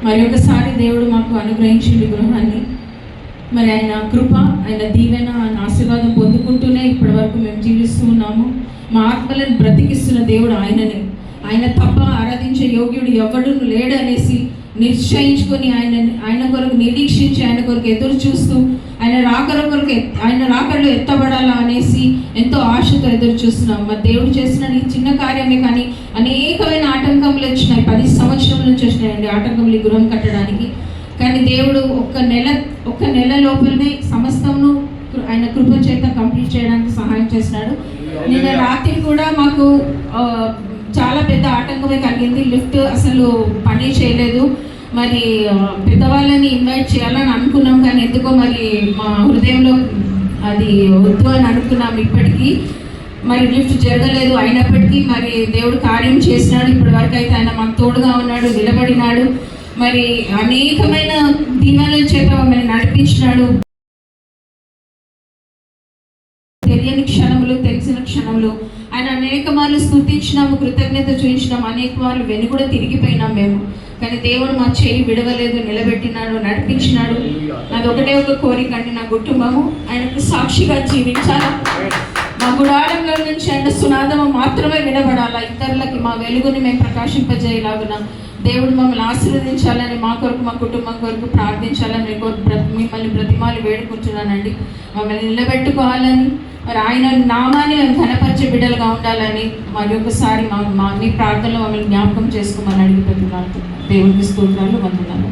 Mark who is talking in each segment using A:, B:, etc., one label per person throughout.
A: మరి ఒకసారి దేవుడు మాకు అనుగ్రహించింది గృహాన్ని. మరి ఆయన కృప, ఆయన దీవెన, ఆయన ఆశీర్వాదం పొందుకుంటూనే ఇప్పటి వరకు మేము జీవిస్తూ ఉన్నాము. మా ఆత్మలను బ్రతికిస్తున్న దేవుడు ఆయననే. ఆయన తప్ప ఆరాధించే యోగ్యుడు ఎవడు లేడు అనేసి నిశ్చయించుకొని ఆయన కొరకు నిరీక్షించి ఆయన కొరకు ఎదురు చూస్తూ ఆయన రాకడలో ఎత్తబడాలా అనేసి ఎంతో ఆశతో ఎదురు చూస్తున్నాం. మరి దేవుడు చేసిన ఈ చిన్న కార్యమే కానీ అనేకమైన ఆటంకములు వచ్చినాయి. 10 సంవత్సరాల నుంచి వచ్చినాయండి ఆటంకములు ఈ గృహం కట్టడానికి. కానీ దేవుడు ఒక్క నెల లోపలనే సమస్తమును ఆయన కృప చేత కంప్లీట్ చేయడానికి సహాయం చేసినాడు. నిన్న రాత్రి కూడా మాకు చాలా పెద్ద ఆటంకమే కలిగింది. లిఫ్ట్ అసలు పని చేయలేదు. మరి పెద్దవాళ్ళని ఇన్వైట్ చేయాలని అనుకున్నాం, కానీ ఎందుకో మరి మా హృదయంలో అది వద్దు అని అనుకున్నాం. ఇప్పటికీ మరి లిఫ్ట్ జరగలేదు. అయినప్పటికీ మరి దేవుడు కార్యం చేసినాడు. ఇప్పటి వరకు అయితే ఆయన మాకు తోడుగా ఉన్నాడు, నిలబడినాడు. మరి అనేకమైన దీవెనల చేత మమ్మల్ని నడిపించినాడు. తెలియని క్షణములు, తెలిసిన క్షణములు ఆయన అనేక మార్లు స్తుతించినాము, కృతజ్ఞత చూపించినాము. అనేక మార్లు వెను కూడా తిరిగిపోయినాం మేము. కానీ దేవుడు మా చేయి విడవలేదు, నిలబెట్టినాడు, నడిపించినాడు. నాది ఒకటే ఒక కోరిక అండి, నా కుటుంబము ఆయనకు సాక్షిగా జీవించాలా. మా గుడారంలో నుంచి ఆయన సునాదము మాత్రమే వినబడాలా. ఇతరులకి మా వెలుగుని మేము ప్రకాశింపజేయలాగున దేవుడు మమ్మల్ని ఆశీర్వదించాలని, మా కొరకు, మా కుటుంబం కొరకు ప్రార్థించాలని మిమ్మల్ని ప్రతిమాలు వేడుకుంటున్నానండి. మమ్మల్ని నిలబెట్టుకోవాలని, మరి ఆయన నామాన్ని మేము ఘనపరిచే బిడ్డలుగా ఉండాలని మరి ఒకసారి మీ ప్రార్థనలో మమ్మల్ని జ్ఞాపకం చేసుకోమని అడిగి పెట్టుకున్నాను. దేవుడికి స్తోత్రాలు, వందనాలు.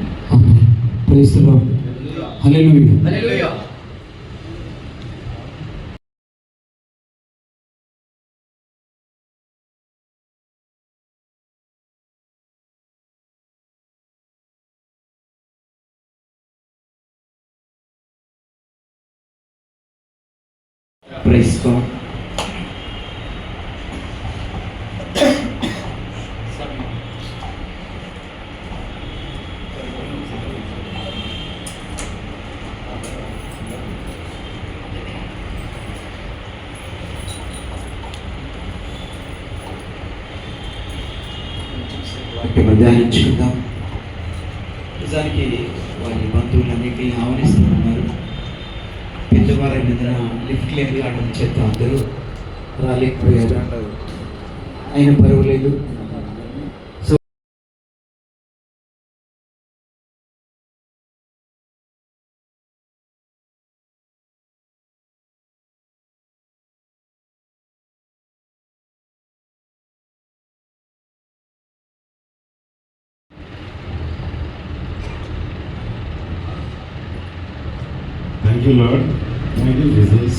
B: Praise God. ధ్యానించుకుందాం. నిజానికి వారి బంధువులన్నిటినీ ఆహ్వానిస్తున్నారు. పెద్దవారైన లిఫ్ట్ లేదు కావడం చేత అందరూ రాలేకపోయారు. ఆయన పర్వాలేదు. So
C: Thank you, Lord. Thank you, Jesus.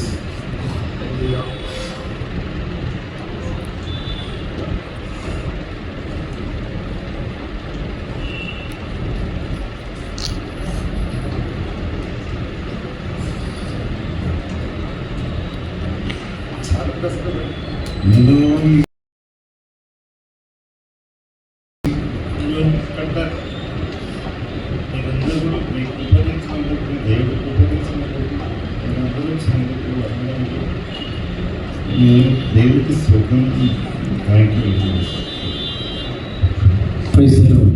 C: దేవుడికి స్వర్గం. Thank you.